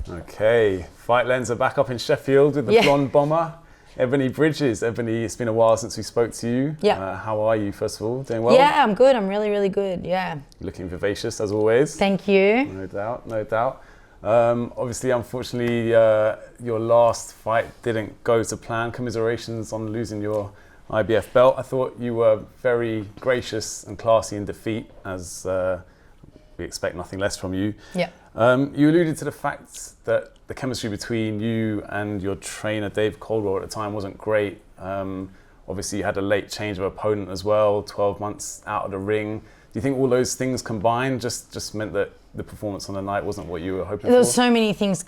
Okay, Fight Lens are back up in Sheffield with the blonde bomber, Ebanie Bridges. Ebanie, it's been a while since we spoke to you. Yeah. How are you, first of all? Doing well? Yeah, I'm good. I'm really, really good. Yeah. Looking vivacious as always. Thank you. No doubt, no doubt. Obviously, unfortunately, your last fight didn't go to plan. Commiserations on losing your IBF belt. I thought you were very gracious and classy in defeat, as we expect nothing less from you. Yeah. You alluded to the fact that the chemistry between you and your trainer, Dave Caldwell, at the time wasn't great. Obviously, you had a late change of opponent as well, 12 months out of the ring. Do you think all those things combined just meant that the performance on the night wasn't what you were hoping for? There was so many things.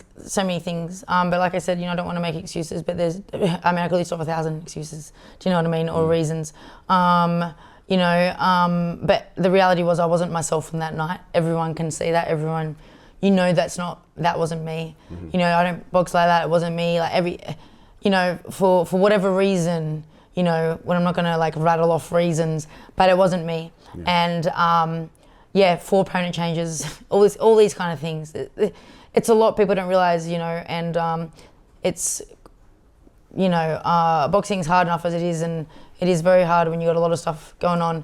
But like I said, I don't want to make excuses, but I could list off 1,000 excuses. Do you know what I mean? Or reasons. But the reality was I wasn't myself from that night. Everyone can see that. Everyone, that wasn't me. Mm-hmm. I don't box like that. It wasn't me. Like for whatever reason, when I'm not gonna rattle off reasons, but it wasn't me. Yeah. And 4 opponent changes, all these kind of things. It's a lot people don't realize, and it's, boxing's hard enough as it is, and it is very hard when you got a lot of stuff going on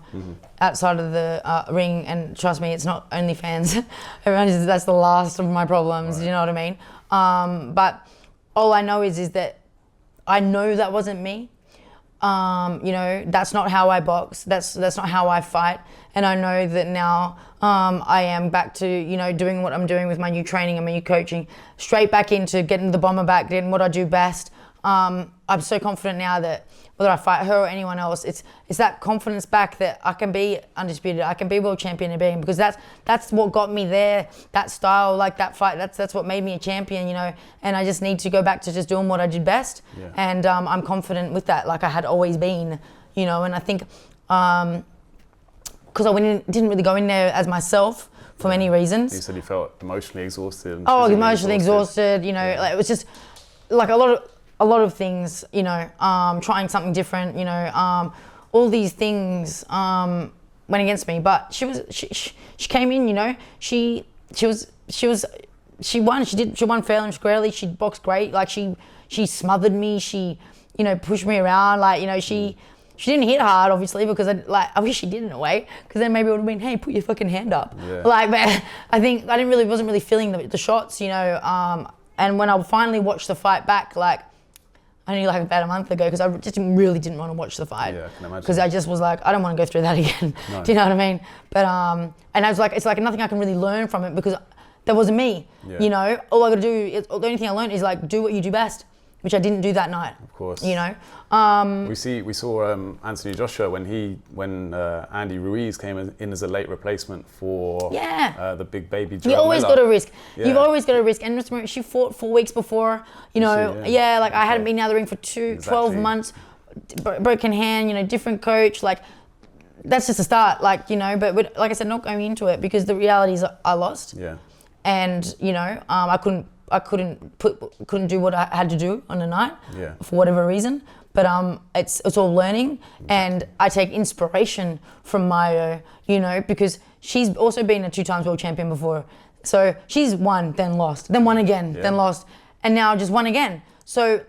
outside of the ring. And trust me, it's not Onlyfans. That's the last of my problems. Right. You know what I mean? But all I know is that I know that wasn't me. That's not how I box. That's not how I fight. And I know that now I am back to, doing what I'm doing with my new training and my new coaching, straight back into getting the bomber back, getting what I do best. I'm so confident now that whether I fight her or anyone else, it's that confidence back that I can be undisputed. I can be world champion in being, because that's what got me there. That style, that fight, that's what made me a champion, And I just need to go back to just doing what I did best. Yeah. And I'm confident with that, like I had always been, And I think because I didn't really go in there as myself for many reasons. You said you felt emotionally exhausted. Emotionally exhausted. It was just like a lot of things, trying something different, all these things went against me. But she came in, she won. She won fairly and squarely. She boxed great. She smothered me. She pushed me around. She didn't hit hard, obviously, because I wish she did in a way, because then maybe it would have been, hey, put your fucking hand up. Yeah. But I think wasn't really feeling the shots, and when I finally watched the fight back, only about a month ago, because I just really didn't want to watch the fight. Yeah, I can imagine. Because I just was like, I don't want to go through that again. No. Do you know what I mean? But and I was like, it's like nothing I can really learn from it, because that wasn't me. Yeah. All I got to do, the only thing I learned is do what you do best, which I didn't do that night. Of course. We saw Anthony Joshua when Andy Ruiz came in as a late replacement for the big baby. You always got to risk. Yeah. You've always got to risk. And remember, she fought 4 weeks before. I hadn't been out of the ring for 12 months, broken hand. Different coach. That's just a start. But like I said, not going into it, because the reality is I lost. Yeah. And I couldn't do what I had to do on the night for whatever reason. But it's all learning, and I take inspiration from Mayo, because she's also been a 2 times world champion before. So she's won, then lost, then won again, then lost, and now just won again. So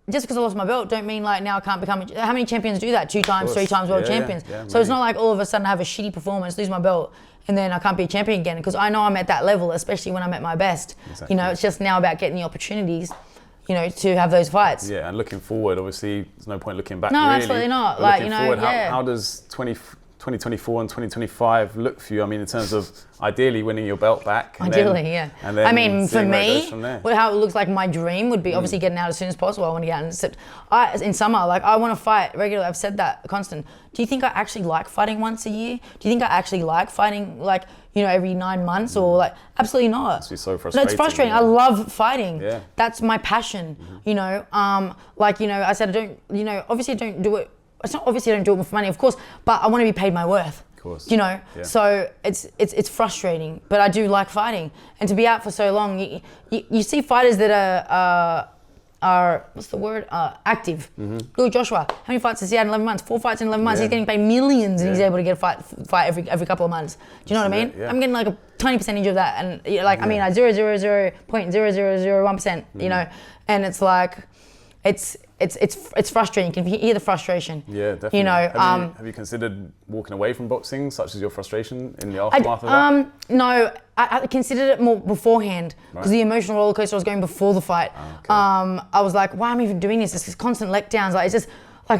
just because I lost my belt don't mean now I can't become how many champions do that? 2 times, 3 times world champions. Yeah, so it's not like all of a sudden I have a shitty performance, lose my belt, and then I can't be a champion again, because I know I'm at that level, especially when I'm at my best. Exactly. It's just now about getting the opportunities, to have those fights. Yeah, and looking forward, obviously, there's no point looking back. No, really. Absolutely not. Looking forward, how does 2024 and 2025 look for you? I mean, in terms of ideally winning your belt back. And then for me, how it looks like my dream would be obviously getting out as soon as possible. I want to get out in summer. I want to fight regularly. I've said that constant. Do you think I actually like fighting once a year? Do you think I actually like fighting every 9 months or absolutely not? It's so frustrating. No, it's frustrating. Yeah. I love fighting. Yeah. That's my passion. I said I don't. Obviously I don't do it. It's not obviously I don't do it for money, of course, but I want to be paid my worth. Of course. So it's frustrating, but I do like fighting, and to be out for so long, you see fighters that are what's the word? Active. Look at Joshua. How many fights has he had in 11 months? 4 fights in 11 months. He's getting paid millions, and he's able to get a fight every couple of months. Do you know what I mean? I'm getting like a tiny percentage of that, and like I mean, like 0.0001%. You know, and it's like, it's frustrating. You can hear the frustration. Yeah, definitely. You know, have you considered walking away from boxing, such as your frustration in the aftermath of that? No, I considered it more beforehand because the emotional roller coaster was going before the fight. I was like, why am I even doing this? This is constant letdowns. Like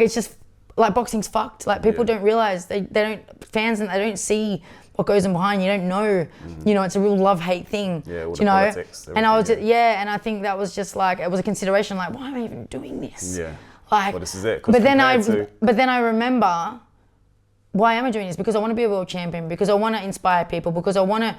it's just like boxing's fucked. Like people don't realize they don't fans and they don't see what goes on behind. You don't know. You know, it's a real love-hate thing. Yeah, all you know. Politics, and I was and I think that was just like it was a consideration. Like, why am I even doing this? Yeah. Like, well, this is it. But then I remember, why am I doing this? Because I want to be a world champion. Because I want to inspire people. Because I want to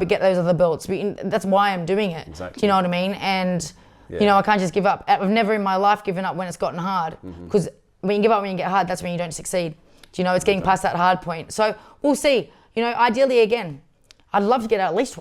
get those other belts. That's why I'm doing it. Exactly. Do you know what I mean? And you know, I can't just give up. I've never in my life given up when it's gotten hard. Because when you give up when you get hard, that's when you don't succeed. Do you know? It's getting past that hard point. So we'll see. You know, ideally again, I'd love to get out at least 2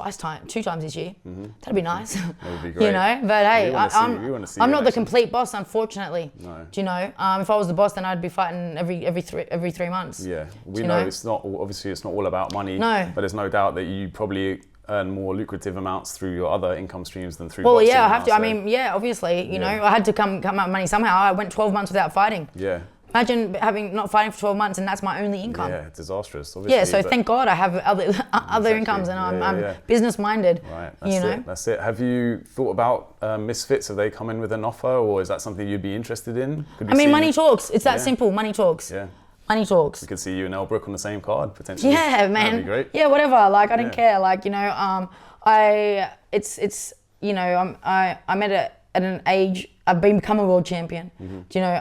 times this year. That'd be nice. That would be great. You know, but hey, I'm not the action. complete boss, unfortunately. No. Do you know? If I was the boss, then I'd be fighting every 3 months. Yeah, we know it's not obviously it's not all about money. No. But there's no doubt that you probably earn more lucrative amounts through your other income streams than through boxing. Well, yeah, I have to. So. I mean, yeah, obviously, you know, I had to come out money somehow. I went 12 months without fighting. Yeah. Imagine not fighting for 12 months and that's my only income. Yeah, disastrous, obviously. Yeah, so thank God I have other incomes and I'm business minded. Right, that's it. Have you thought about Misifts? Have they come in with an offer, or is that something you'd be interested in? I mean, money talks. It's that simple. Money talks. Yeah. Money talks. We could see you and Elle Brook on the same card, potentially. Yeah, man. That'd be great. Yeah, whatever. Like, I don't care. Like, you know, you know, I'm at an age, I've become a world champion. Do you know,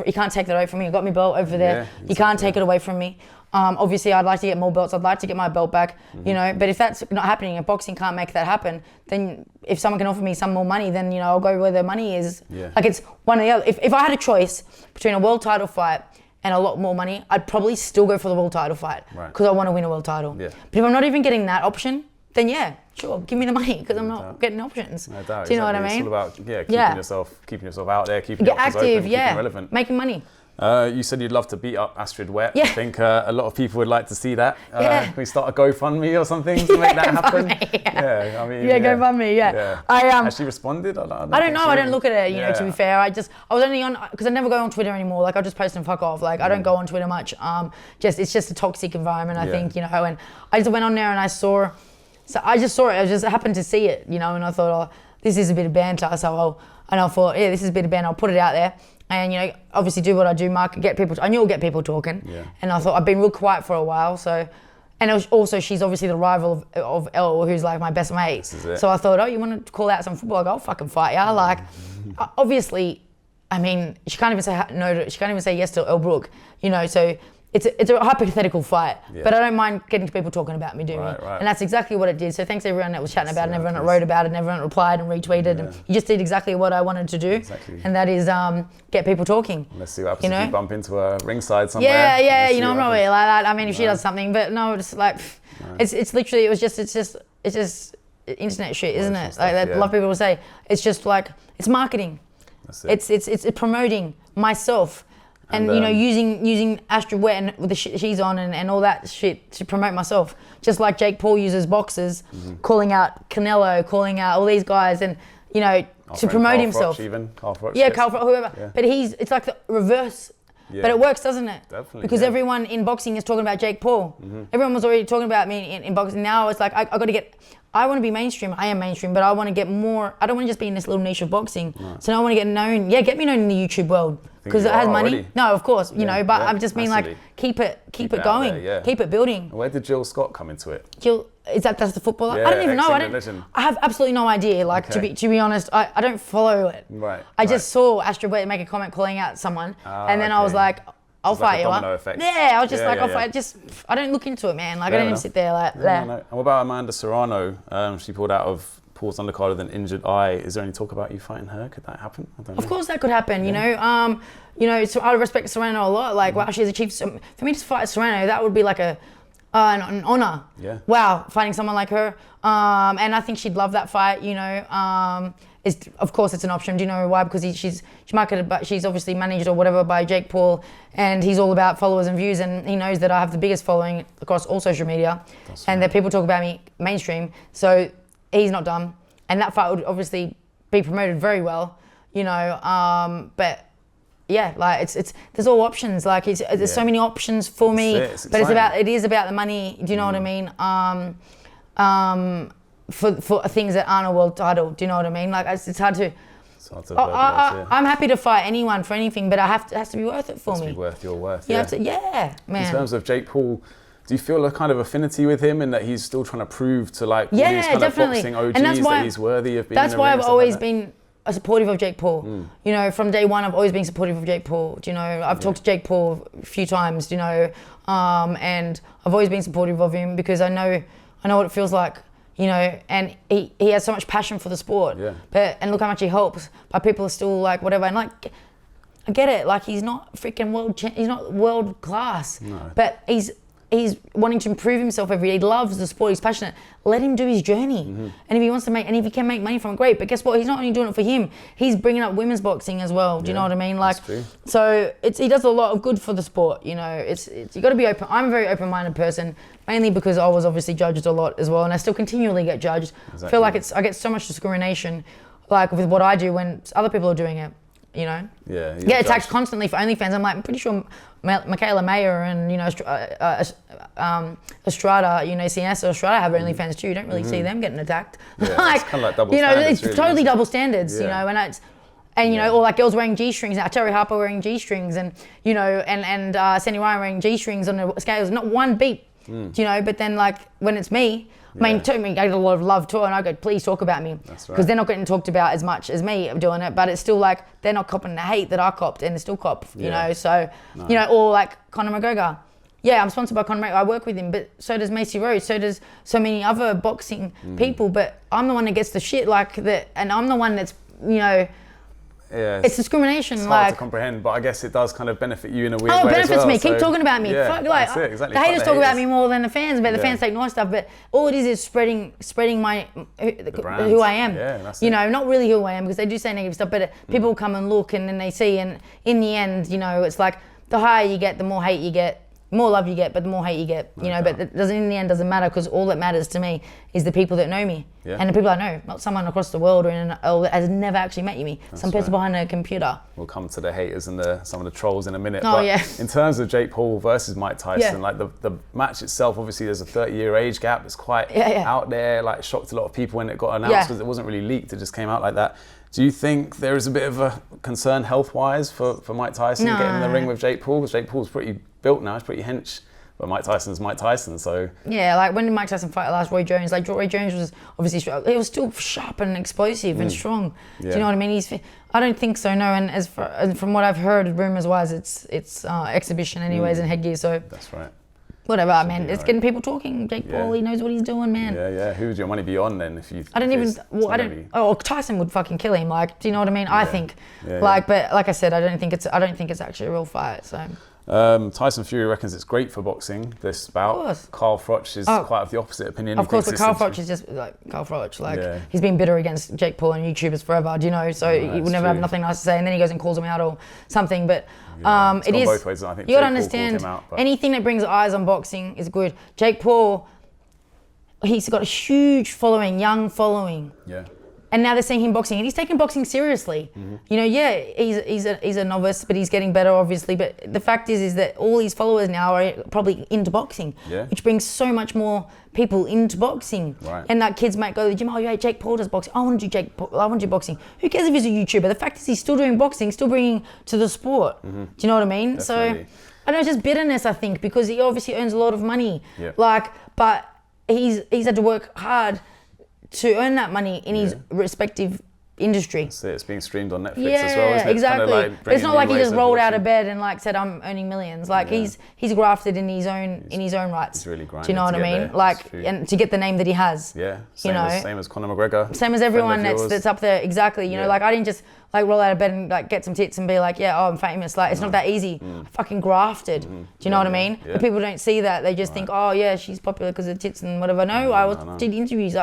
you can't take that away from me. You got me belt over there. You can't take it away from me. Obviously, I'd like to get more belts. I'd like to get my belt back, you know, but if that's not happening, if boxing can't make that happen, then if someone can offer me some more money, then, you know, I'll go where the money is. Yeah. Like, it's one or the other. If I had a choice between a world title fight and a lot more money, I'd probably still go for the world title fight because I want to win a world title. Yeah. But if I'm not even getting that option, then yeah, sure, give me the money because I'm not getting options. No doubt. Do you know what I mean? It's all about keeping yourself out there, keeping your options active, open, keeping relevant. Making money. You said you'd love to beat up Astrid Wett. I think a lot of people would like to see that. Can we start a GoFundMe or something to make that happen? I mean, GoFundMe. Has she responded? I don't know. I don't look at it. You know, to be fair, I was only on because I never go on Twitter anymore. Like I just post and fuck off. Like I don't go on Twitter much. It's just a toxic environment. I think, you know. And I just went on there and I saw it. I just happened to see it, you know, and I thought, oh, this is a bit of banter. And I thought, yeah, this is a bit of banter. I'll put it out there. And, you know, obviously do what I do, market, get people. I knew I'll get people talking. Yeah. And I thought I've been real quiet for a while. So, and it was also she's obviously the rival of Elle, who's like my best mate. So I thought, oh, you want to call out some football? I go, I'll fucking fight ya. Like, obviously, I mean, she can't even say no. She can't even say yes to Elle Brook. You know, so. It's a hypothetical fight, but I don't mind getting people talking about me doing it. And that's exactly what it did. So thanks everyone that was chatting about it, and everyone that wrote about it, and everyone that replied and retweeted. And you just did exactly what I wanted to do. And that is get people talking. Let's see what happens if you bump into a ringside somewhere. Yeah, you know, I'm not really like that. I mean, if she does something, but no, it's like, it's literally, it's just internet shit, isn't it? Like that, a lot of people will say, it's just like, it's marketing. That's it. It's promoting myself. And you know, using Astrid Wett with the shit she's on and all that shit to promote myself. Just like Jake Paul uses boxers, calling out Canelo, calling out all these guys, and you know, to promote himself. Carl Froch, Carl Froch, whoever. Yeah. But it's like the reverse. Yeah. But it works, doesn't it? Definitely. Because everyone in boxing is talking about Jake Paul. Everyone was already talking about me in boxing. Now it's like I got to get. I want to be mainstream. I am mainstream, but I want to get more. I don't want to just be in this little niche of boxing. No. So now I want to get known. Yeah, get me known in the YouTube world because it has money. Already. No, of course, you know. But I'm just being like, keep it going, keep it building. Where did Jill Scott come into it? Jill, that's the footballer. Yeah, I don't even know. I have absolutely no idea. Like to be honest, I don't follow it. Right. I just saw Astrid Wett make a comment calling out someone, and then I was like. I'll fight you. Yeah, I was just I'll fight. I don't look into it, man. Like I don't even sit there like that. And what about Amanda Serrano? She pulled out of Paul's undercard with an injured eye. Is there any talk about you fighting her? Could that happen? I don't know. Of course that could happen. You know, so I respect Serrano a lot. Like, wow, she's achieved. For me to fight Serrano, that would be like an honor. Yeah. Wow, fighting someone like her. And I think she'd love that fight. You know. of course it's an option. Do you know why? Because she's marketed, but she's obviously managed or whatever by Jake Paul, and he's all about followers and views, and he knows that I have the biggest following across all social media, and that people talk about me mainstream. So he's not dumb, and that fight would obviously be promoted very well, you know. But yeah, like it's there's all options. Like there's so many options for me, but it is about the money. Do you know what I mean? For things that aren't a world title, do you know what I mean? Like it's hard to. I'm happy to fight anyone for anything, but it has to be worth it for me. It has to be worth your worth. Yeah, man. In terms of Jake Paul, do you feel a kind of affinity with him, in that he's still trying to prove to like all these kind of boxing OGs that he's worthy of being? That's why I've always been supportive of Jake Paul. You know, from day one, I've always been supportive of Jake Paul. Do you know, I've talked to Jake Paul a few times. You know, and I've always been supportive of him because I know what it feels like. You know, and he has so much passion for the sport. Yeah. And look how much he helps. But people are still like whatever. And like, I get it. Like he's not freaking he's not world class. No. But he's wanting to improve himself every day. He loves the sport. He's passionate. Let him do his journey. And if he wants to and if he can make money from it, great. But guess what? He's not only doing it for him. He's bringing up women's boxing as well. Do you know what I mean? Like, so he does a lot of good for the sport. You know, it's you got to be open. I'm a very open-minded person, mainly because I was obviously judged a lot as well, and I still continually get judged. Exactly. I feel like I get so much discrimination, like with what I do when other people are doing it. You know, get attacked constantly for OnlyFans. I'm pretty sure Michaela Mayer and Estrada, CNS or Estrada have OnlyFans too. You don't really see them getting attacked. Yeah, like, it's kind of like double standards. It's totally double standards. You know, and or like girls wearing G-strings. Now Terry Harper wearing G-strings, and and Sandy Ryan wearing G-strings on the scales. Not one beep. Do you know? But then like when it's me. I mean, I get a lot of love too, and I go, please talk about me. Because they're not getting talked about as much as me doing it, but it's still like, they're not copping the hate that I copped, and they still cop, you know, so, or like Conor McGregor. Yeah, I'm sponsored by Conor McGregor, I work with him, but so does Macy Rose, so does so many other boxing people, but I'm the one that gets the shit like that, and I'm the one that's, it's discrimination. It's hard to comprehend, but I guess it does kind of benefit you in a weird way. Oh, it benefits as well, me. Keep talking about me. Yeah, fuck, like, that's it, exactly. The haters talk about me more than the fans, but the fans take nice stuff. But all it is spreading my who I am. Yeah, that's it. Not really who I am, because they do say negative stuff, but people come and look, and then they see, and in the end, it's like the higher you get, the more hate you get. More love you get, but the more hate you get, but it doesn't, in the end, doesn't matter, because all that matters to me is the people that know me and the people I know, not someone across the world that has never actually met me. Some person behind a computer. We'll come to the haters and some of the trolls in a minute. In terms of Jake Paul versus Mike Tyson, like the match itself, obviously there's a 30-year age gap. It's quite out there, like shocked a lot of people when it got announced, because it wasn't really leaked, it just came out like that. Do you think there is a bit of a concern health-wise for Mike Tyson getting in the ring with Jake Paul? Because Jake Paul's pretty built now, he's pretty hench, but Mike Tyson's Mike Tyson, so... Yeah, like when did Mike Tyson fight last Roy Jones? Like Roy Jones was obviously, he was still sharp and explosive and strong. Do you know what I mean? I don't think so, no, and from what I've heard, rumours-wise, it's exhibition anyways and headgear, so... That's right. Whatever, man. It's getting people talking. Jake Paul, he knows what he's doing, man. Yeah. Who would your money be on then if you? I don't even. Well, Tyson would fucking kill him. Like, do you know what I mean? I think. But like I said, I don't think it's actually a real fight. So. Tyson Fury reckons it's great for boxing, this bout. Of course. Carl Froch is quite of the opposite opinion. Of course, but Carl Froch is just like Carl Froch. Like he's been bitter against Jake Paul and YouTubers forever. Do you know? So he will never have nothing nice to say, and then he goes and calls him out or something. But it is. Both ways, I think you gotta understand. Anything that brings eyes on boxing is good. Jake Paul, he's got a huge following, young following. Yeah. And now they're seeing him boxing, and he's taking boxing seriously. He's a novice, but he's getting better, obviously. But the fact is that all his followers now are probably into boxing, which brings so much more people into boxing. Right. And that kids might go to the gym, Jake Paul does boxing. I want to do Jake Paul. I want to do boxing. Who cares if he's a YouTuber? The fact is he's still doing boxing, still bringing to the sport. Do you know what I mean? Definitely. So I don't know, it's just bitterness, I think, because he obviously earns a lot of money. But he's had to work hard to earn that money in his respective industry. That's it. It's being streamed on Netflix as well, isn't it? Exactly. Kind of like it's not like he just rolled out of bed and like said, "I'm earning millions." Like he's grafted in his own rights. He's really grinding. Do you know what I mean? Like, and to get the name that he has. Yeah. Same as Conor McGregor. Same as everyone that's up there. Exactly. You know, like I didn't just like roll out of bed and like get some tits and be like, I'm famous. Like it's not that easy. I fucking grafted. Do you know what I mean? But people don't see that. They just think, she's popular because of tits and whatever. No, I did interviews.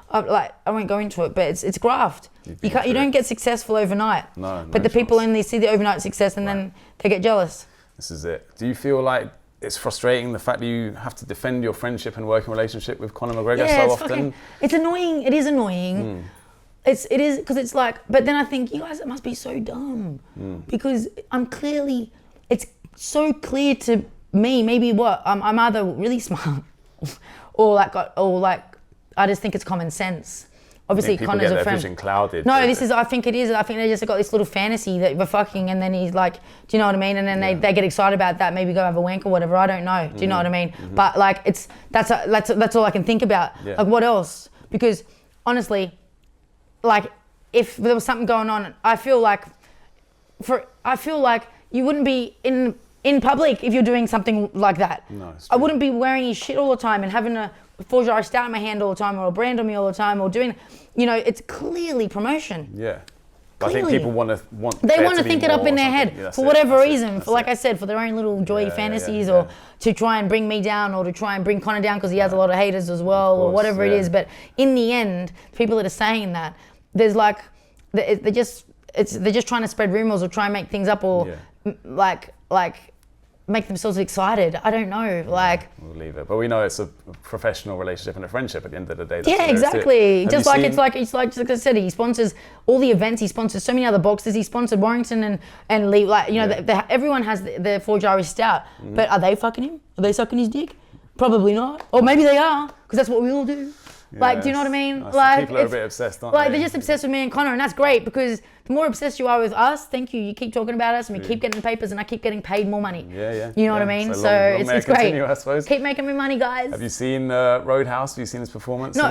I won't go into it, but it's graft. You don't get successful overnight. No but the people only see the overnight success and then they get jealous. This is it. Do you feel like it's frustrating the fact that you have to defend your friendship and working relationship with Conor McGregor so often? It's annoying. It is annoying. It is because it's like, but then I think you guys must be so dumb because it's so clear to me. Maybe I'm either really smart or I just think it's common sense. Obviously, people Conor's get a friend. vision clouded. No, I think it is. I think they just got this little fantasy that we're fucking, and then he's like, do you know what I mean? And then they get excited about that. Maybe go have a wank or whatever. I don't know. Do you know what I mean? But like, that's all I can think about. Like, what else? Because honestly, like, if there was something going on, I feel like you wouldn't be in public if you're doing something like that. No, I wouldn't be wearing his shit all the time and having a Forger stout in my hand all the time, or a brand on me all the time, or doing, it's clearly promotion. Yeah. Clearly. I think people want They want to think it up in their head for whatever reason. Like I said, for their own little joy fantasies, or to try and bring me down, or to try and bring Conor down because he has a lot of haters as well, or whatever it is. But in the end, people that are saying that, there's like, they're just trying to spread rumors or try and make things up, or like make themselves excited. I don't know. We'll leave it. But we know it's a professional relationship and a friendship at the end of the day. Yeah, exactly. Just like it's like I said, he sponsors all the events. He sponsors so many other boxers. He sponsored Warrington and Lee. Like, everyone has the Forge Irish Stout. But are they fucking him? Are they sucking his dick? Probably not. Or maybe they are, because that's what we all do. Like, do you know what I mean? Like, people are a bit obsessed, aren't they? They're just obsessed with me and Conor, and that's great, because the more obsessed you are with us, thank you. You keep talking about us, and we keep getting the papers, and I keep getting paid more money. Yeah. You know what I mean? So it's great. Continue, I suppose. Keep making me money, guys. Have you seen Roadhouse? Have you seen his performance? No,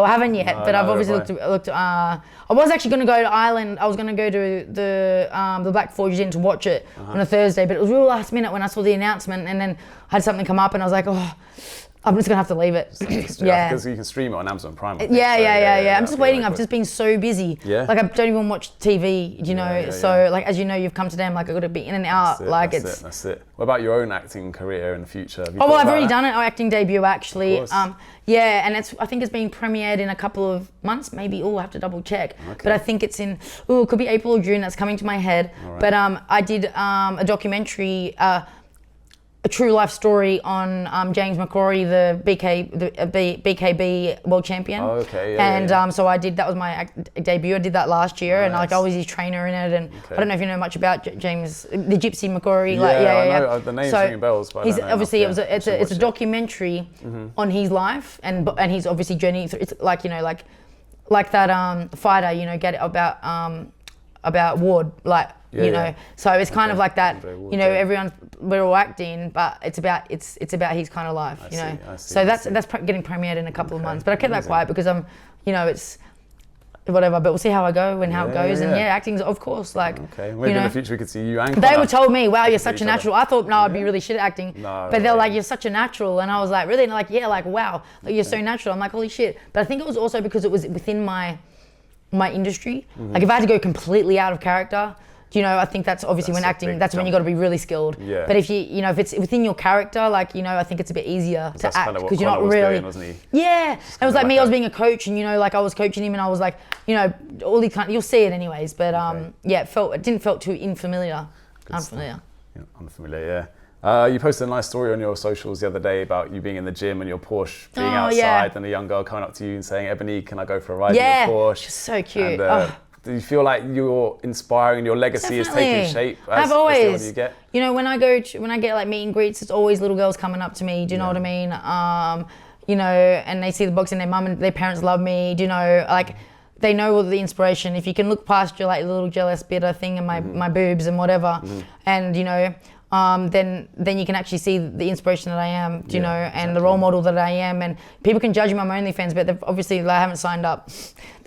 I haven't yet. But I've obviously looked. I was actually going to go to Ireland. I was going to go to the Black Forge Inn to watch it on a Thursday, but it was real last minute when I saw the announcement, and then I had something come up, and I was like, oh, I'm just gonna have to leave it. Because you can stream it on Amazon Prime. Yeah. I'm just waiting. I've just been so busy. Yeah. Like, I don't even watch TV, you know. So like, as you know, you've come today. I'm like, I gotta be in and out. That's it. What about your own acting career in the future? I've already done our acting debut actually. And I think it's been premiered in a couple of months, maybe. I have to double check. Okay. But I think it's in. It could be April or June. That's coming to my head. Right. But I did a documentary. A true life story on James McCrory, the BKB world champion. Oh, okay. So I did. That was my debut. I did that last year, and I was his trainer in it. And I don't know if you know much about James, the Gypsy McCrory. I know the name's ringing bells. But he's obviously it's a documentary on his life and his obviously journey. It's like like that fighter. Get about Ward so it's kind of like that, we're all acting, but it's about his kind of life, I see, so that's getting premiered in a couple of months, but I kept that quiet because it's whatever, but we'll see how I go and how it goes. And acting's of course maybe in the future we could see you and Conor. They were told me, wow, you're such a natural. I thought I'd be really shit at acting, but they're like, you're such a natural, and I was like, really? And they're like, wow, you're so natural. I'm like, holy shit. But I think it was also because it was within my industry. Like, if I had to go completely out of character, I think that's obviously when acting, that's when you got to be really skilled. Yeah. But if if it's within your character, I think it's a bit easier to act because you're not really. Doing, yeah. It was like me. I was being a coach, and I was coaching him, and I was like, all these you'll see it anyways. But it didn't felt too unfamiliar. Unfamiliar. Unfamiliar. Yeah. You posted a nice story on your socials the other day about you being in the gym and your Porsche being outside, and a young girl coming up to you and saying, "Ebanie, can I go for a ride in your Porsche?" She's so cute. Do you feel like you're inspiring, your legacy is taking shape as the older you get? When I get like meet and greets, it's always little girls coming up to me. Do you know what I mean? And they see the boxing, their mum and their parents love me. Do you know, like, they know all the inspiration. If you can look past your little jealous bitter thing and my boobs and whatever, and then you can actually see the inspiration that I am, and the role model that I am. And people can judge me on my OnlyFans, but obviously they haven't signed up.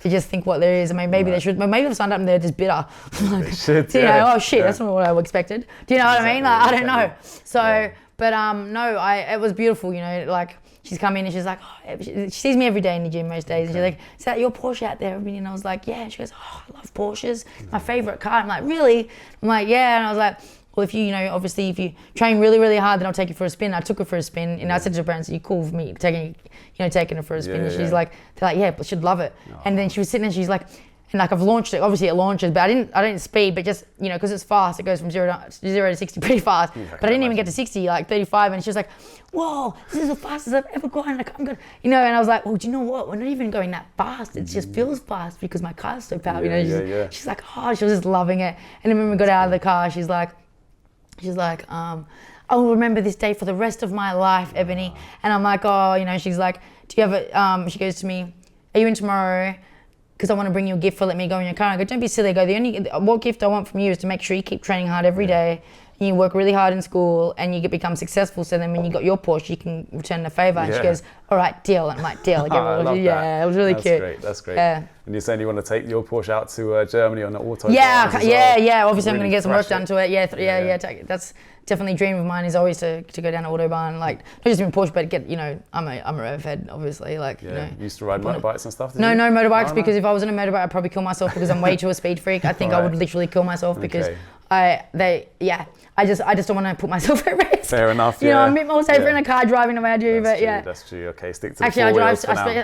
They just think what there is. I mean, maybe they should. Maybe they've signed up and they're just bitter. They should. Oh shit, that's not what I expected. Do you know what I mean? I don't know. So, but it was beautiful. She's come in and she's like, she sees me every day in the gym most days, and she's like, "Is that your Porsche out there?" And I was like, "Yeah." She goes, "Oh, I love Porsches. My favorite car." I'm like, "Really?" I'm like, "Yeah." And I was like, well, if you know, obviously, if you train really, really hard, then I'll take you for a spin. I took her for a spin, and I said to her parents, "Are you cool with me taking her for a spin?" And she's like, they're like, "Yeah, but she'd love it." And then she was sitting there, she's like, and like I've launched it. Obviously, it launches, but I didn't speed, but just because it's fast, it goes from 0 to 60 pretty fast. But I didn't even get to 60, like 35, and she was like, "Whoa, this is the fastest I've ever gone." Like I'm gonna, and I was like, "Well, do you know what? We're not even going that fast. It just feels fast because my car's so powerful." She's like, "Oh," she was just loving it. And then when we got out of the car, she's like, "I will remember this day for the rest of my life, Ebanie." And I'm like, "Oh," she's like, "Do you have a?" She goes to me, "Are you in tomorrow? Because I want to bring you a gift for let me go in your car." I go, "Don't be silly." I go, what gift I want from you is to make sure you keep training hard every day, and you work really hard in school, and you become successful. So then when you got your Porsche, you can return the favor. And she goes, "All right, deal." And I'm like, "Deal." I love that. It was really cute. That's great. Yeah. And you're saying you want to take your Porsche out to Germany on the auto? Yeah. Obviously, really I'm going to get some work done to it. That's definitely a dream of mine, is always to go down to Autobahn, like not just in Porsche, but get I'm a rev head, obviously, like you used to ride motorbikes and stuff. No motorbikes, because if I was on a motorbike, I'd probably kill myself, because I'm way too a speed freak. I think I would literally kill myself because I just don't want to put myself at risk. Fair enough. I'm a bit more safer in a car driving than I do, but that's true. Okay, stick to actually the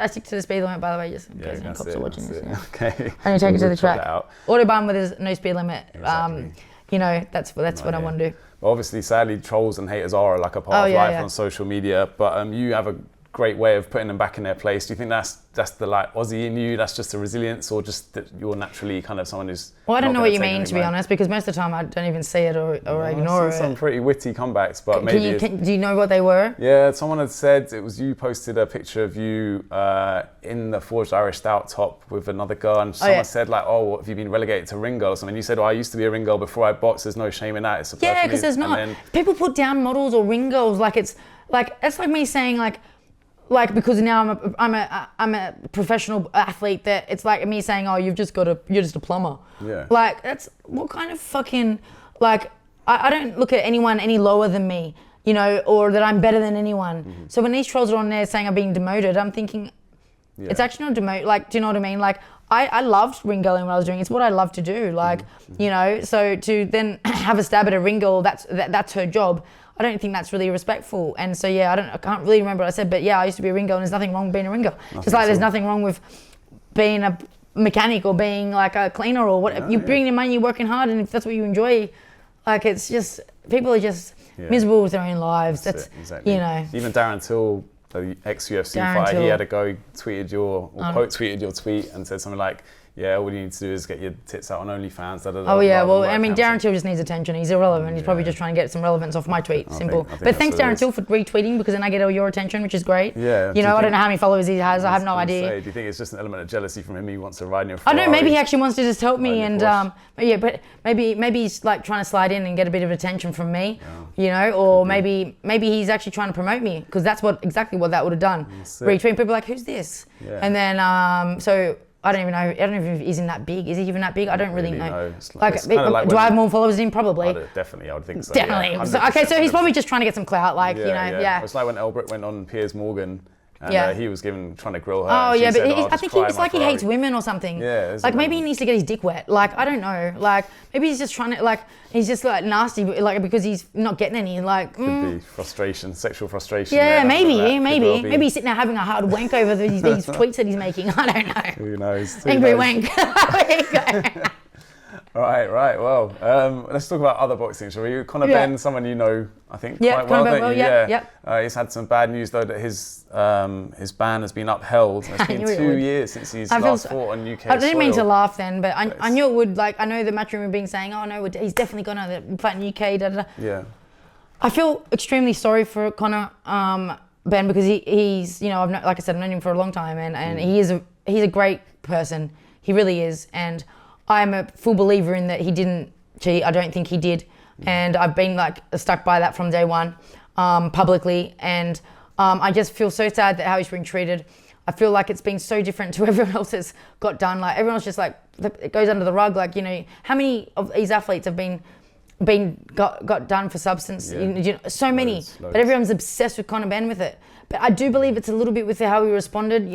I stick to the speed limit, by the way, just in case any cops are watching this. Okay. I only take it to the track. Autobahn where there's no speed limit. Exactly. That's what I want to do. Well, obviously, sadly, trolls and haters are like a part of life on social media, but you have a great way of putting them back in their place. Do you think that's the like Aussie in you, that's just a resilience, or just that you're naturally kind of someone who's... Well, I don't know what you mean, to be honest, because most of the time I don't even see it or ignore it. Some pretty witty comebacks, but do you know what they were? Yeah, someone had said, it was you posted a picture of you in the Forged Irish Stout top with another girl, and someone said like, "Oh, what, have you been relegated to ring girl or something?" You said, "Oh, I used to be a ring girl before I boxed, there's no shame in that." It's because there's not. People put down models or ring girls like it's like me saying like because now I'm a professional athlete, that it's like me saying, "Oh, you're just a plumber." Yeah. Like that's what kind of fucking like I don't look at anyone any lower than me, or that I'm better than anyone. Mm-hmm. So when these trolls are on there saying I'm being demoted, I'm thinking it's actually not demoted. Like, do you know what I mean? Like I loved ring girling when I was doing it. It's what I love to do. Like, so to then have a stab at a ring girl, that's her job. I don't think that's really respectful. And so, I can't really remember what I said, but I used to be a ring girl, and there's nothing wrong with being a ring girl. Just like there's nothing wrong with being a mechanic or being like a cleaner or whatever. You bring in money, you're working hard, and if that's what you enjoy, like it's just, people are just miserable with their own lives. That's exactly. Even Darren Till, the ex-UFC fighter, he had a go, quote tweeted your tweet and said something like, "Yeah, all you need to do is get your tits out on Onlyfans." Well, I mean, Darren Till just needs attention. He's irrelevant. He's probably just trying to get some relevance off my tweet. Simple. But thanks, Darren Till, for retweeting, because then I get all your attention, which is great. Yeah. I don't know how many followers he has. I have no idea. Do you think it's just an element of jealousy from him? He wants to ride in your Ferrari? I don't know. Maybe he actually wants to just help me, and but maybe he's like trying to slide in and get a bit of attention from me. Or maybe he's actually trying to promote me, because that's exactly what that would have done. Retweeting people like, "Who's this?" Yeah. And then so. I don't even know. I don't know if he's that big. Is he even that big? I don't really know. Like do I have more followers than him? Probably. Definitely, I would think so. Definitely. Yeah, so he's probably just trying to get some clout, like It's like when Elbrick went on Piers Morgan. And he was trying to grill her. Oh yeah, but I think it's like he hates women or something. Yeah. Like maybe he needs to get his dick wet. Like I don't know. Like maybe he's just trying to he's just like nasty, like because he's not getting any. Like could be frustration, sexual frustration. Yeah, maybe he's sitting there having a hard wank over these tweets that he's making. I don't know. Who knows? Angry wank. Right. Well, let's talk about other boxing, shall we? Conor Benn, someone I think, quite well, don't you? Yeah. He's had some bad news, though, that his ban has been upheld. It's been 2 years since he's last fought on UK soil. I didn't mean to laugh then, but I knew it would. Like, I know the Matchroom were being saying, "Oh no, he's definitely gonna fight in UK." Da, da, da. Yeah. I feel extremely sorry for Conor Benn, because he's like I said, I've known him for a long time, and he's a great person. He really is, and I'm a full believer in that he didn't cheat. I don't think he did. And I've been stuck by that from day one, publicly. And I just feel so sad that how he's been treated. I feel like it's been so different to everyone else that's got done. Like everyone's just it goes under the rug. Like, how many of these athletes have got done for substance? Yeah. So many. Loads. But everyone's obsessed with Conor Benn with it. But I do believe it's a little bit with how he responded,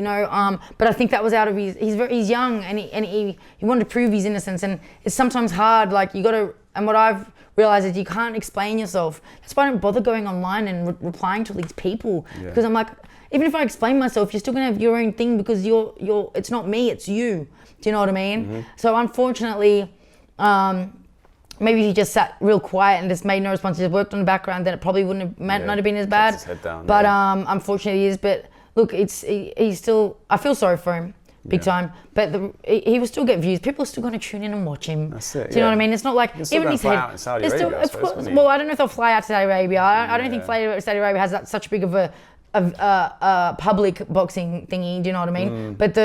but I think that was out of he's young, and he wanted to prove his innocence, and it's sometimes hard, like you got to, and what I've realizes you can't explain yourself. That's why I don't bother going online and replying to these people, because I'm like, even if I explain myself, you're still gonna have your own thing, because it's not me, it's you. Do you know what I mean? So unfortunately, maybe if he just sat real quiet and just made no response, just worked on the background, then it probably wouldn't have not have been as bad. His head down, but unfortunately, he is. But look, he's still. I feel sorry for him, big time. But he will still get views. People are still going to tune in and watch him. That's it. Do you know what I mean? It's not like even his head. Out in Saudi Arabia, I suppose, well, I don't know if they'll fly out to Saudi Arabia. I don't think Saudi Arabia has such big of a public boxing thingy. Do you know what I mean? But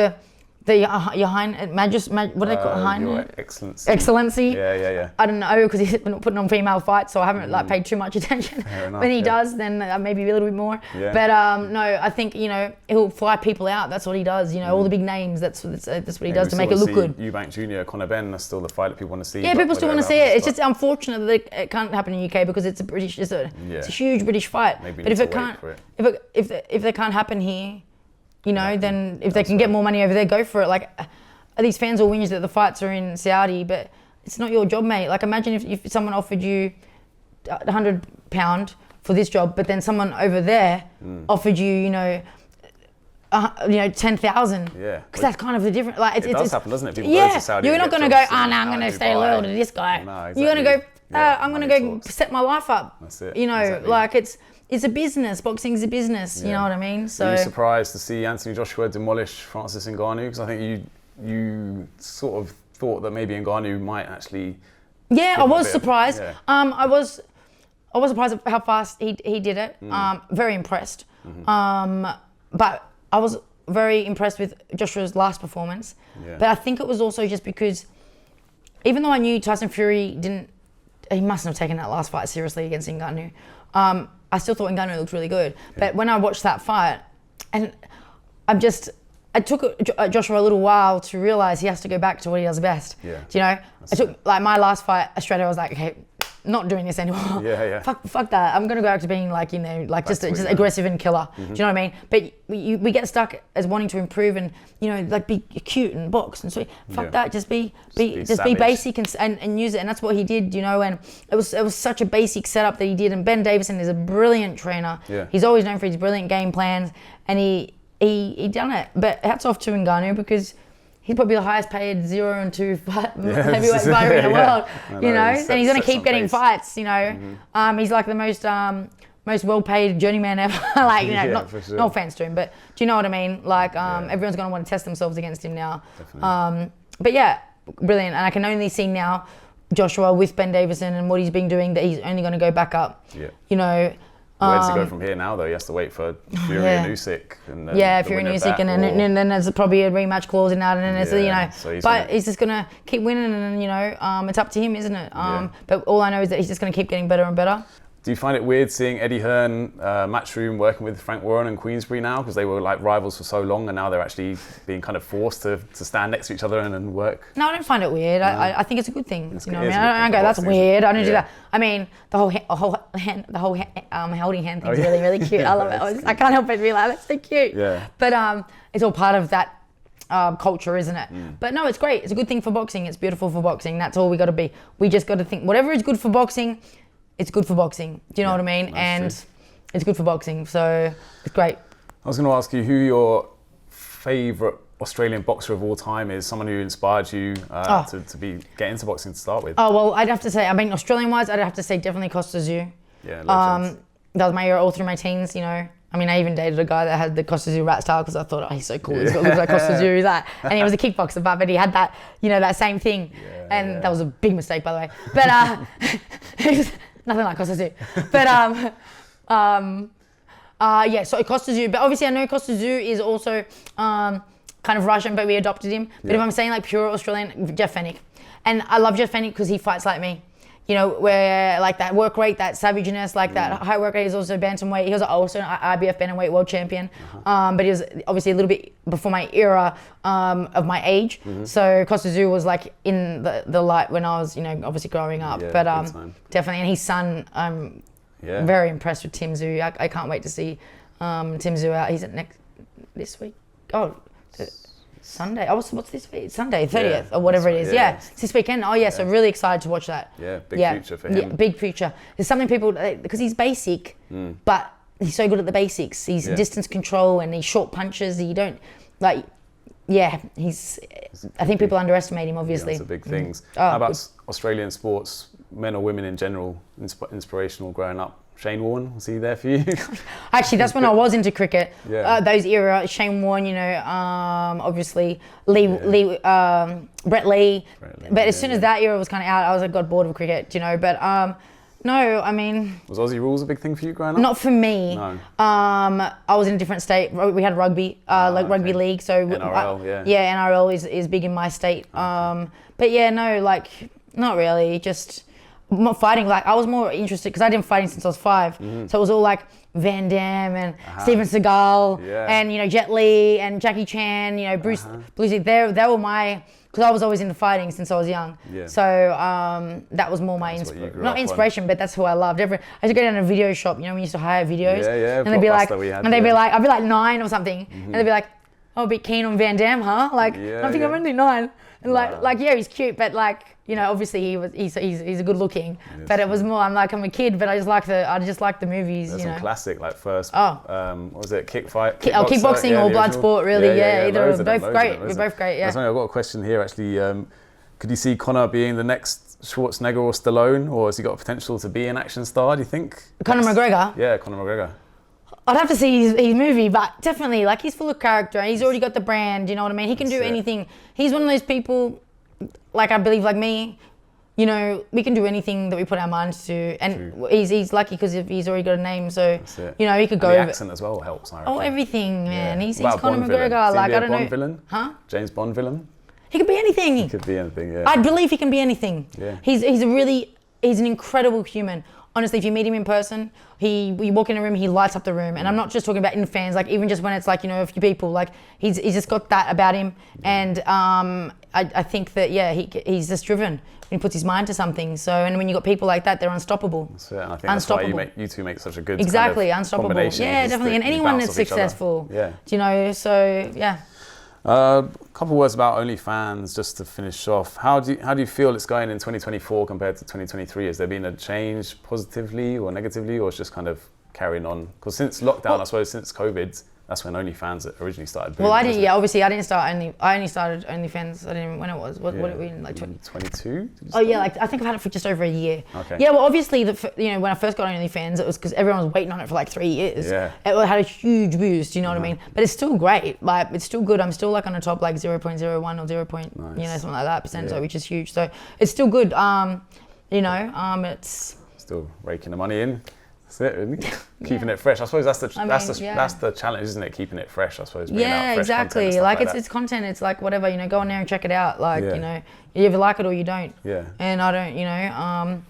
your Highness, what do they call it? Highness? Excellency. Excellency. Yeah. I don't know, because he's been putting on female fights, so I haven't like paid too much attention. When he does, then maybe a little bit more. Yeah. But no, I think he'll fly people out. That's what he does. All the big names. That's what he does to make it look good. Eubank Jr., Conor Benn, that's still the fight that people want to see. Yeah, people still want to see it. It's just unfortunate that it can't happen in the UK, because it's a huge British fight. Maybe but if they can't happen here, then if they can get more money over there, go for it. Like, these fans will whinge that the fights are in Saudi, but it's not your job, mate. Like, imagine if someone offered you £100 for this job, but then someone over there offered you, 10,000. Yeah. Because that's kind of the difference. Like, it does happen, doesn't it? People go to Saudi. You're not going to go, I'm going to stay loyal to this guy. No, exactly. You're going to go, I'm going to go set my life up. That's it. Exactly. Like, it's a business. Boxing's a business. You know what I mean? So. Are you surprised to see Anthony Joshua demolish Francis Ngannou? Because I think you sort of thought that maybe Ngannou might actually. Yeah, I was surprised. I was surprised at how fast he did it. Very impressed. But I was very impressed with Joshua's last performance. Yeah. But I think it was also just because, even though I knew Tyson Fury he mustn't have taken that last fight seriously against Ngannou. I still thought Ngannou looked really good. Yeah. But when I watched that fight, and it took Joshua a little while to realize he has to go back to what he does best. Yeah. Do you know? I took, like, my last fight, Australia, I was like, okay, not doing this anymore. Yeah. Fuck that. I'm gonna go back to being like, just aggressive and killer. Do you know what I mean? But we get stuck as wanting to improve and, like, be cute and box and so fuck that. Just be basic and use it. And that's what he did, and it was such a basic setup that he did. And Ben Davison is a brilliant trainer. Yeah. He's always known for his brilliant game plans, and he done it. But hats off to Ngannou, because he's probably the highest paid 0 and 2 heavyweight fighter in the world, and he's going to keep getting fights, He's like the most well-paid journeyman ever. No offense to him, but do you know what I mean? Like, everyone's going to want to test themselves against him now. But yeah, brilliant. And I can only see now Joshua with Ben Davison and what he's been doing, that he's only going to go back up. Yeah. Where does he go from here now, though? He has to wait for Fury and Usyk. And then Fury and Usyk, and then there's probably a rematch clause in that, and then he's just gonna keep winning, and it's up to him, isn't it? But all I know is that he's just gonna keep getting better and better. Do you find it weird seeing Eddie Hearn, Matchroom, working with Frank Warren and Queensberry now? Because they were like rivals for so long, and now they're actually being kind of forced to stand next to each other and work. No, I don't find it weird. I think it's a good thing. I don't go, that's weird. I don't do that. I mean, the whole holding hand thing is really, really cute. I love it. I can't help but be like, that's so cute. Yeah. But it's all part of that culture, isn't it? But no, it's great. It's a good thing for boxing. It's beautiful for boxing. That's all we got to be. We just got to think whatever is good for boxing. It's good for boxing. Do you know what I mean? And true. It's good for boxing, so it's great. I was going to ask you who your favourite Australian boxer of all time is, someone who inspired you to get into boxing to start with. Oh, well, I'd have to say, Australian-wise, I'd have to say definitely Costa Tszyu. Yeah, legend. That was my era all through my teens, I even dated a guy that had the Costa Tszyu rat style, because I thought, he's so cool. He's got looks like Costa Tszyu. He's like, and he was a kickboxer, but he had that, that same thing. Yeah, that was a big mistake, by the way. But nothing like Costa Tszyu. But so Costa Tszyu. But obviously I know Costa Tszyu is also kind of Russian, but we adopted him. But if I'm saying like pure Australian, Jeff Fennick. And I love Jeff Fennick because he fights like me. Where like that work rate, that savageness, like that high work rate. Is also bantamweight. He was also an IBF bantamweight world champion. But he was obviously a little bit before my era of my age. So Costa Tszyu was like in the light when I was, obviously growing up. Yeah, but definitely, and his son, I'm very impressed with Tim Tszyu. I can't wait to see Tim Tszyu out. He's at this week. Oh. Sunday. Oh, what's this week? Sunday, 30th or whatever it is. Yeah, it's this weekend. Oh yeah, so really excited to watch that. Yeah, big future for him. Yeah, big future. There's something people, because he's basic, but he's so good at the basics. He's distance control and he's short punches. You don't, like, I think people underestimate him, obviously. Yeah, that's the big things. How about Australian sports, men or women in general, inspirational growing up? Shane Warne, was he there for you? Actually, that's when I was into cricket. Yeah. Those era, Shane Warne, obviously Brett Lee. But as soon as that era was kind of out, I was like, got bored of cricket, But no, I mean. Was Aussie rules a big thing for you growing up? Not for me. No. I was in a different state. We had rugby, rugby league. So NRL, NRL is big in my state. But yeah, no, like not really. Just. Fighting, like I was more interested because I'd been fighting since I was 5, so it was all like Van Damme and Steven Seagal and Jet Li and Jackie Chan, Bruce Lee. They were my, because I was always into fighting since I was young. Yeah. So that was more my not inspiration, but that's who I loved. I used to go down to a video shop, we used to hire videos, and they'd be like, I'd be like 9 or something, and they'd be like, oh, a bit keen on Van Damme, huh? Like, I think I'm only 9, and he's cute, but like. Obviously he's a good looking, but it was more I'm a kid, but I just like the movies. There's some classic like first. What was it? Kickboxing or Bloodsport, really? Either of them. Both great. We're both great. Yeah. I've got a question here actually. Could you see Conor being the next Schwarzenegger or Stallone, or has he got potential to be an action star? Do you think? Conor McGregor. Yeah, Conor McGregor. I'd have to see his movie, but definitely he's full of character. He's already got the brand. You know what I mean? He can do anything. He's one of those people. I believe, like me, we can do anything that we put our minds to, and he's lucky because he's already got a name, so he could go. And the accent as well helps. I reckon. Oh, everything, man. He's Conor McGregor. Like I don't know. Villain? Huh? James Bond villain. He could be anything. He could be anything. Yeah. I believe he can be anything. Yeah. He's an incredible human. Honestly, if you meet him in person, you walk in a room, he lights up the room. And I'm not just talking about in fans, like even just when it's a few people, he's just got that about him. And I think that, he's just driven when he puts his mind to something. So, and when you got people like that, they're unstoppable. That's it. And I think that's why you two make such a good unstoppable. combination. Yeah, definitely. And anyone that's successful. Yeah. So, yeah. A couple words about OnlyFans just to finish off. How do you feel it's going in 2024 compared to 2023? Has there been a change positively or negatively, or it's just kind of carrying on? Because since lockdown, I suppose since COVID, that's when OnlyFans originally started booming. Well, obviously I didn't start I only started OnlyFans. I didn't even when it was. What are we in 2022? Oh yeah, I think I've had it for just over a year. Okay. Yeah, well obviously when I first got on OnlyFans, it was because everyone was waiting on it for 3 years. Yeah. It had a huge boost. You know what I mean? But it's still great. It's still good. I'm still on the top 0.01 or 0. Something like that percent, so which is huge. So it's still good. It's still raking the money in. That's it, really. Keeping it fresh. I suppose that's the challenge, isn't it? Keeping it fresh, I suppose. Exactly. It's content. It's whatever, go on there and check it out. You either like it or you don't. Yeah. And I don't,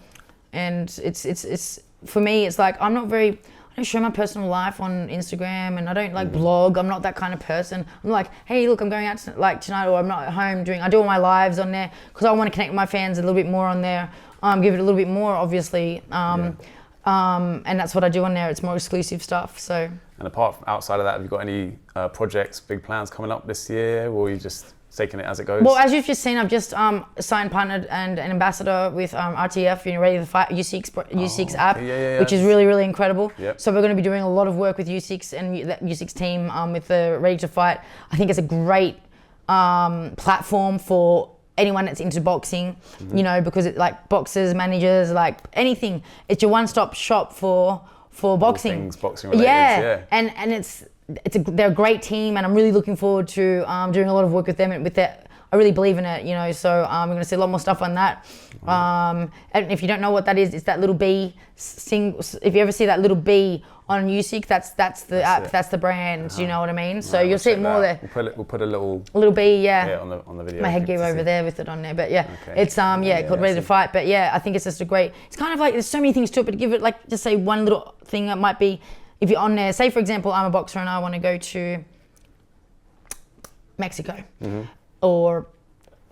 and it's for me. It's I don't show my personal life on Instagram, and I don't blog. I'm not that kind of person. I'm like, hey, look, I'm going out tonight, or I'm not at home I do all my lives on there because I want to connect with my fans a little bit more on there. Give it a little bit more, obviously. And that's what I do on there. It's more exclusive stuff. So. And outside of that, have you got any projects, big plans coming up this year, or are you just taking it as it goes? Well, as you've just seen, I've just signed, partnered, and an ambassador with RTF, Ready to Fight, U6 app, which is really, really incredible. Yep. So we're going to be doing a lot of work with U6 and the U6 team with the Ready to Fight. I think it's a great platform for anyone that's into boxing, because it boxers, managers, anything. It's your one-stop shop for boxing. All things boxing related. And they're a great team, and I'm really looking forward to doing a lot of work with them and with that. I really believe in it, so we're going to see a lot more stuff on that. And if you don't know what that is, it's that little B. If you ever see that little B on U6, that's the app, that's the brand. You know what I mean? So you'll see it more there. We'll put a little B, on the video. My head gear over there with it on there, but it's called Ready to Fight. But I think it's just a great. It's kind of there's so many things to it, but give it just say one little thing that might be if you're on there. Say for example, I'm a boxer and I want to go to Mexico. Or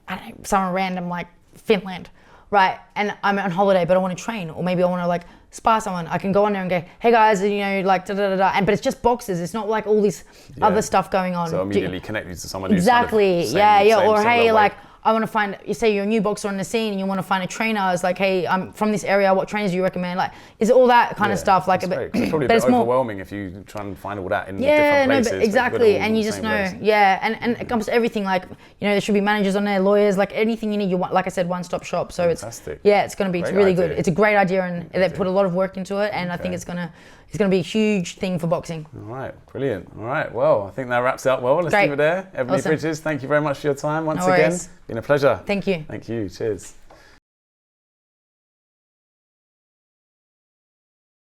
I don't know, somewhere random like Finland, right, and I'm on holiday, but I want to train, or maybe I want to like spar someone, I can go on there and go, hey guys, you know, like da da da, and but it's just boxes. It's not like all this other stuff going on. So immediately connect you to someone exactly, who's kind of same, or hey, like weight. I want to find, you say you're a new boxer on the scene and you want to find a trainer. It's like, hey, I'm from this area. What trainers do you recommend? Like, is all that kind of stuff. Like, it's probably a bit overwhelming if you try and find all that in different places. But exactly, and you just know, and it comes to everything. Like, you know, there should be managers on there, lawyers, like anything you need. You want, like I said, one-stop shop. So fantastic. It's going to be it's really good. It's a great idea, and they put a lot of work into it, and I think it's going to be a huge thing for boxing. All right, brilliant. All right, well, I think that wraps it up well. Let's leave it there. Ebanie Bridges, thank you very much for your time once again. Been a pleasure. Thank you. Thank you. Cheers.